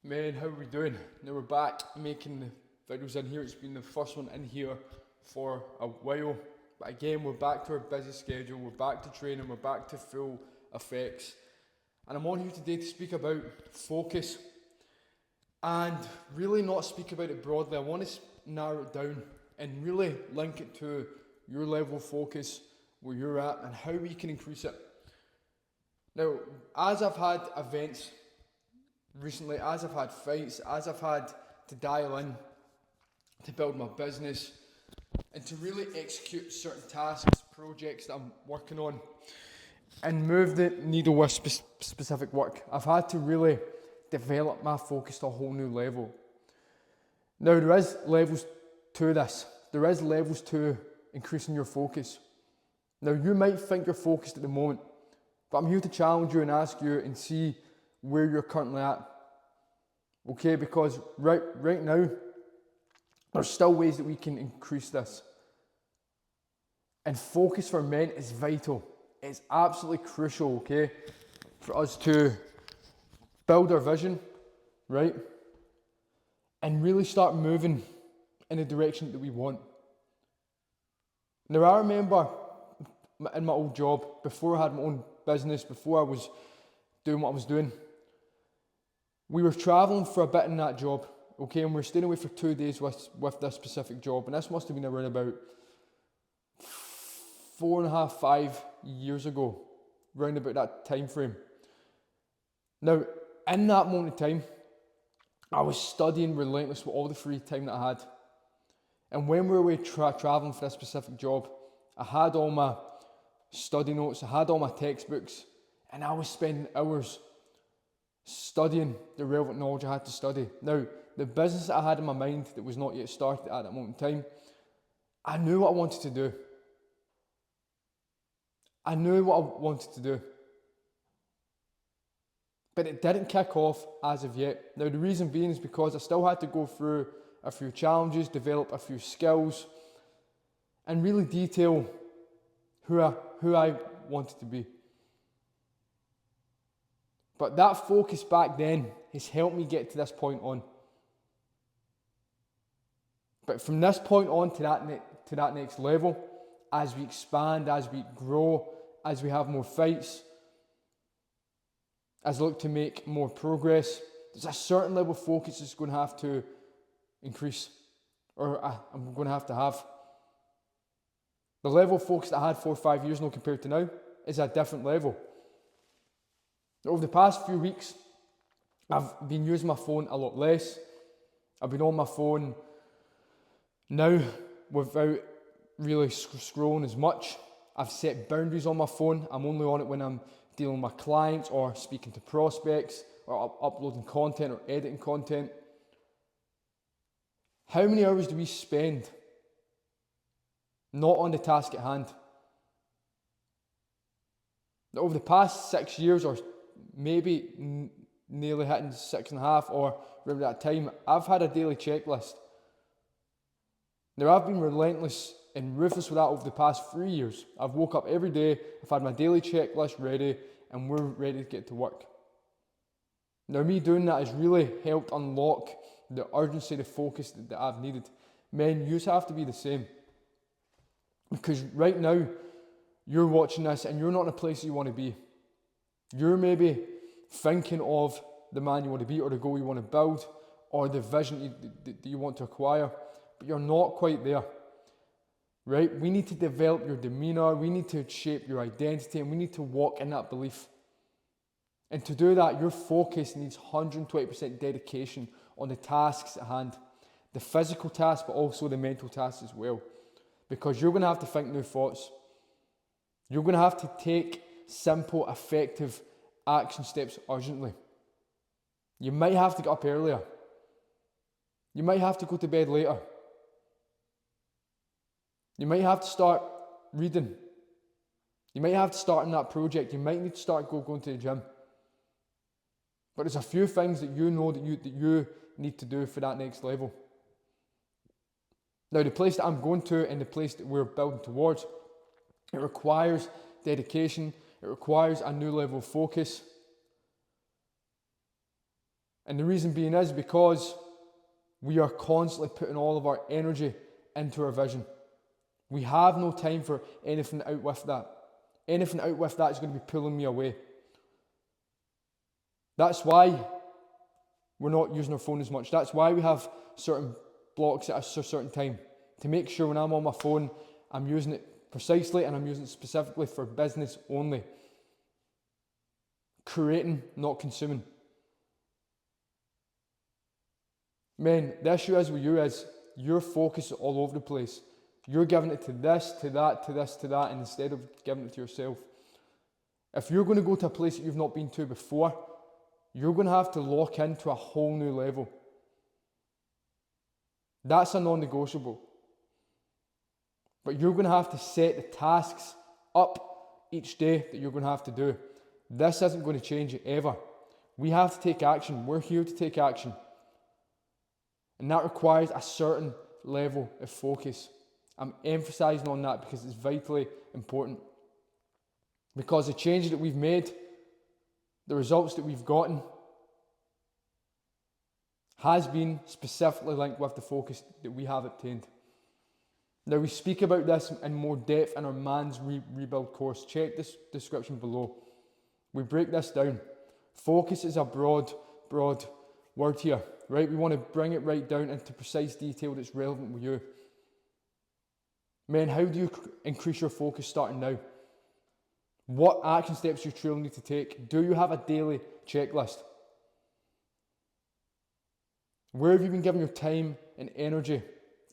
Man, how are we doing? Now we're back making the videos in here. It's been the first one in here for a while. But again, we're back to our busy schedule. We're back to training. We're back to full effects. And I'm on here today to speak about focus. And really not speak about it broadly. I want to narrow it down and really link it to your level of focus, where you're at, and how we can increase it. Now, as I've had events recently, as I've had fights, as I've had to dial in to build my business and to really execute certain tasks, projects that I'm working on and move the needle with specific work, I've had to really develop my focus to a whole new level. Now, there is levels to this. There is levels to increasing your focus. Now, you might think you're focused at the moment, but I'm here to challenge you and ask you and see where you're currently at. Okay, because right now, there's still ways that we can increase this. And focus for men is vital. It's absolutely crucial, okay, for us to build our vision, right? And really start moving in the direction that we want. Now, I remember in my old job, before I had my own business, before I was doing what I was doing, we were travelling for a bit in that job, okay, and we were staying away for 2 days with this specific job, and this must have been around about 4.5, 5 years ago, round about that time frame. Now, in that moment in time, I was studying relentless with all the free time that I had. And when we were away travelling for this specific job, I had all my study notes, I had all my textbooks, and I was spending hours studying the relevant knowledge I had to study. Now, the business that I had in my mind that was not yet started at that moment in time, I knew what I wanted to do. I knew what I wanted to do. But it didn't kick off as of yet. Now, the reason being is because I still had to go through a few challenges, develop a few skills, and really detail who I wanted to be. But that focus back then has helped me get to this point on. But from this point on to that next level, as we expand, as we grow, as we have more fights, as I look to make more progress, there's a certain level of focus that's going to have to increase, or I'm going to have. The level of focus that I had 4 or 5 years ago compared to now is a different level. Over the past few weeks, I've been using my phone a lot less. I've been on my phone now without really scrolling as much. I've set boundaries on my phone. I'm only on it when I'm dealing with my clients or speaking to prospects or uploading content or editing content. How many hours do we spend not on the task at hand? Now, over the past 6 years, or maybe nearly hitting 6.5 or around that time, I've had a daily checklist. Now, I've been relentless and ruthless with that over the past 3 years. I've woke up every day, I've had my daily checklist ready, and we're ready to get to work. Now, me doing that has really helped unlock the urgency, the focus that I've needed. Men, you have to be the same. Because right now, you're watching this and you're not in a place you want to be. You're maybe thinking of the man you want to be, or the goal you want to build, or the vision that you want to acquire, but you're not quite there. Right? We need to develop your demeanor, we need to shape your identity, and we need to walk in that belief. And to do that, your focus needs 120% dedication on the tasks at hand. The physical tasks, but also the mental tasks as well. Because you're going to have to think new thoughts. You're going to have to take simple, effective action steps urgently. You might have to get up earlier. You might have to go to bed later. You might have to start reading. You might have to start on that project. You might need to start going to the gym. But there's a few things that you know that you need to do for that next level. Now, the place that I'm going to and the place that we're building towards, it requires dedication. It requires a new level of focus. And the reason being is because we are constantly putting all of our energy into our vision. We have no time for anything out with that. Anything out with that is going to be pulling me away. That's why we're not using our phone as much. That's why we have certain blocks at a certain time. To make sure when I'm on my phone, I'm using it precisely and I'm using it specifically for business only. Creating, not consuming. Men, the issue is with you is your focus is all over the place. You're giving it to this, to that, to this, to that, and instead of giving it to yourself. If you're going to go to a place that you've not been to before, you're going to have to lock into a whole new level. That's a non-negotiable. But you're going to have to set the tasks up each day that you're going to have to do. This isn't going to change it ever. We have to take action. We're here to take action. And that requires a certain level of focus. I'm emphasizing on that because it's vitally important. Because the changes that we've made, the results that we've gotten, has been specifically linked with the focus that we have obtained. Now, we speak about this in more depth in our Man's Rebuild course. Check this description below. We break this down. Focus is a broad word here, right? We want to bring it right down into precise detail that's relevant with you. Men, how do you increase your focus starting now? What action steps do you truly need to take? Do you have a daily checklist? Where have you been giving your time and energy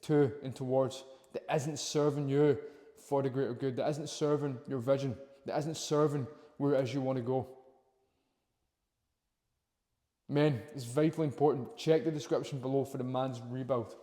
to and towards that isn't serving you for the greater good, that isn't serving your vision, that isn't serving where it is you want to go? Men, it's vitally important. Check the description below for the Man's Rebuild.